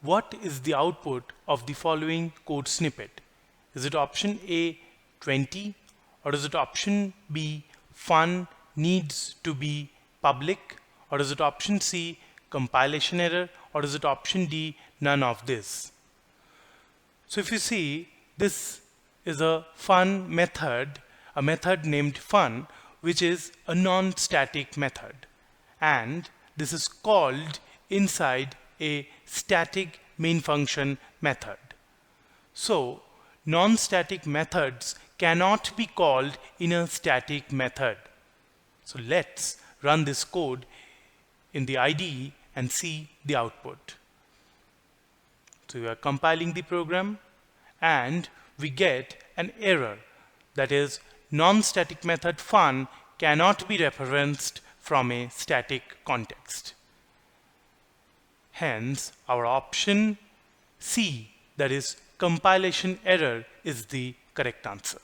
what is the output of the following code snippet? Is it option A 20, or is it option B fun needs to be public, or is it option C compilation error, or is it option D none of this? So if you see, this is a fun method, a method named fun, which is a non-static method, and this is called inside a static main function method. So non-static methods cannot be called in a static method. So let's run this code in the IDE and see the output. So we are compiling the program and we get an error, that is non-static method fun cannot be referenced from a static context. Hence our option C, that is compilation error, is the correct answer.